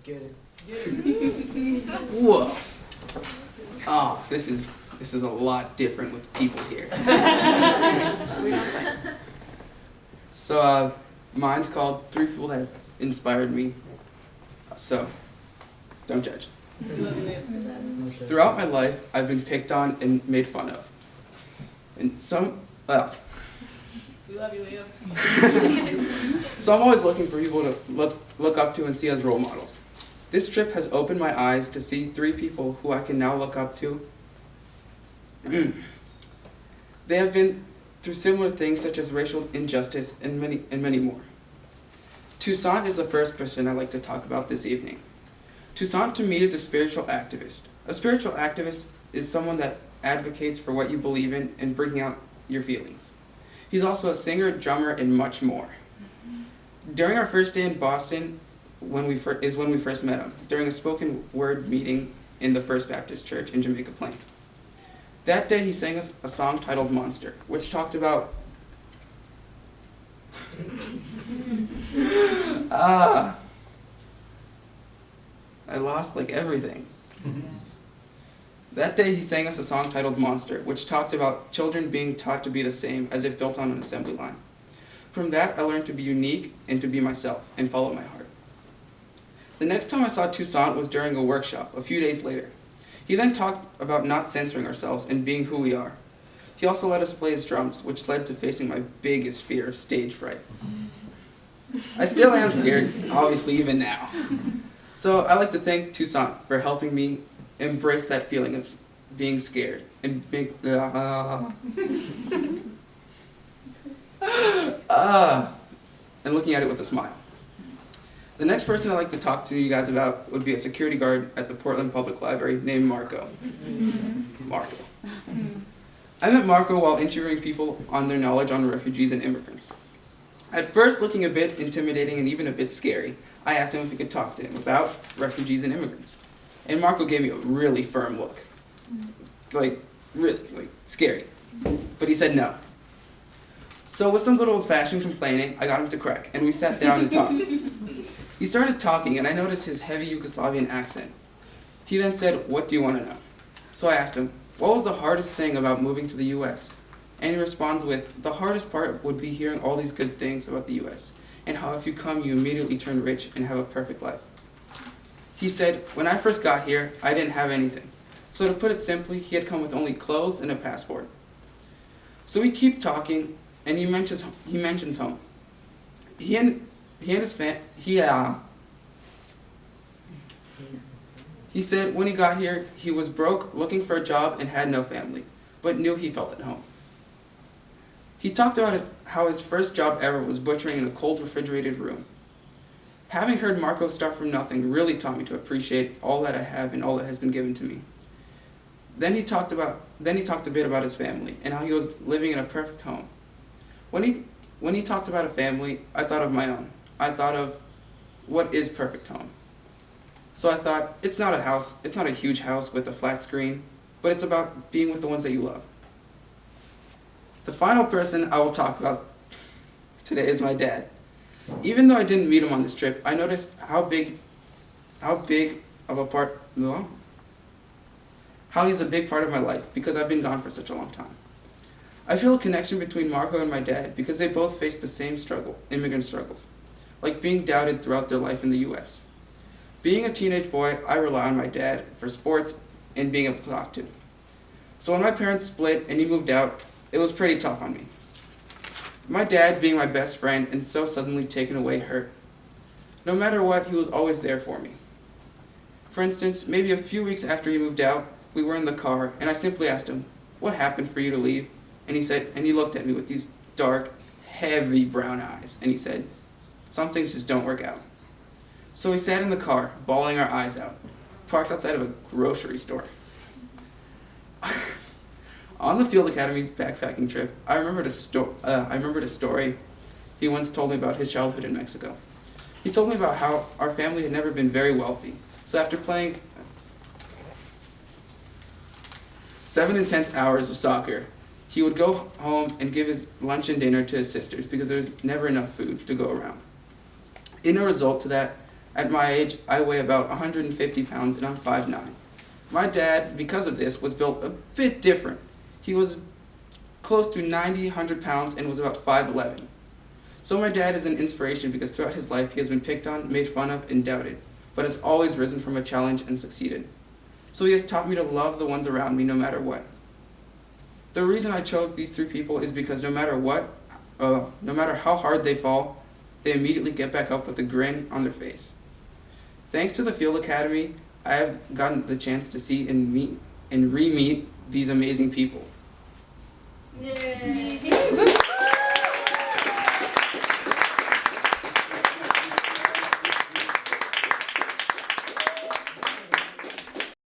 Get it. Whoa. Oh, this is a lot different with people here. So, mine's called Three People That Have Inspired Me. So, don't judge. Throughout my life, I've been picked on and made fun of. And We love you, Leo. so I'm always looking for people to look up to and see as role models. This trip has opened my eyes to see three people who I can now look up to. They have been through similar things such as racial injustice and many more. Toussaint is the first person I'd like to talk about this evening. Toussaint to me is a spiritual activist. A spiritual activist is someone that advocates for what you believe in and bringing out your feelings. He's also a singer, drummer, and much more. During our first day in Boston, when we first met him, during a spoken word meeting in the First Baptist Church in Jamaica Plain. That day he sang us a song titled Monster, which talked about I lost like everything. That day he sang us a song titled Monster, which talked about children being taught to be the same as if built on an assembly line. From that I learned to be unique and to be myself and follow my heart. The next time I saw Toussaint was during a workshop a few days later. He then talked about not censoring ourselves and being who we are. He also let us play his drums, which led to facing my biggest fear of stage fright. I still am scared, obviously, even now. So I'd like to thank Toussaint for helping me embrace that feeling of being scared and and looking at it with a smile. The next person I'd like to talk to you guys about would be a security guard at the Portland Public Library named Marco. Marco. I met Marco while interviewing people on their knowledge on refugees and immigrants. At first, looking a bit intimidating and even a bit scary, I asked him if we could talk to him about refugees and immigrants. And Marco gave me a really firm look. Really scary. But he said no. So with some good old-fashioned complaining, I got him to crack, and we sat down and talked. He started talking, and I noticed his heavy Yugoslavian accent. He then said, "What do you want to know?" So I asked him, what was the hardest thing about moving to the U.S.? And he responds with, the hardest part would be hearing all these good things about the U.S., and how if you come, you immediately turn rich and have a perfect life. He said, when I first got here, I didn't have anything. So to put it simply, he had come with only clothes and a passport. So we keep talking, and he mentions home. He said when he got here, he was broke, looking for a job, and had no family, but knew he felt at home. He talked about how his first job ever was butchering in a cold, refrigerated room. Having heard Marco start from nothing really taught me to appreciate all that I have and all that has been given to me. Then he talked a bit about his family and how he was living in a perfect home. When he talked about a family, I thought of my own. I thought of what is perfect home. So I thought, it's not a house, it's not a huge house with a flat screen, but it's about being with the ones that you love. The final person I will talk about today is my dad. Even though I didn't meet him on this trip, I noticed how he's a big part of my life because I've been gone for such a long time. I feel a connection between Marco and my dad because they both face the same immigrant struggles, like being doubted throughout their life in the U.S. Being a teenage boy, I rely on my dad for sports and being able to talk to. So when my parents split and he moved out, it was pretty tough on me. My dad being my best friend and so suddenly taken away hurt. No matter what, he was always there for me. For instance, maybe a few weeks after he moved out, we were in the car and I simply asked him, "What happened for you to leave?" And he looked at me with these dark, heavy brown eyes, and he said, "Some things just don't work out." So we sat in the car, bawling our eyes out, parked outside of a grocery store. On the Field Academy backpacking trip, I remembered a story he once told me about his childhood in Mexico. He told me about how our family had never been very wealthy, so after playing 7 intense hours of soccer, he would go home and give his lunch and dinner to his sisters because there was never enough food to go around. In a result to that, At my age, I weigh about 150 pounds and I'm 5'9". My dad, because of this, was built a bit different. He was close to 90, 100 pounds and was about 5'11". So my dad is an inspiration because throughout his life he has been picked on, made fun of, and doubted, but has always risen from a challenge and succeeded. So he has taught me to love the ones around me no matter what. The reason I chose these three people is because no matter how hard they fall, they immediately get back up with a grin on their face. Thanks to the Field Academy, I have gotten the chance to see and meet and re-meet these amazing people. Yay!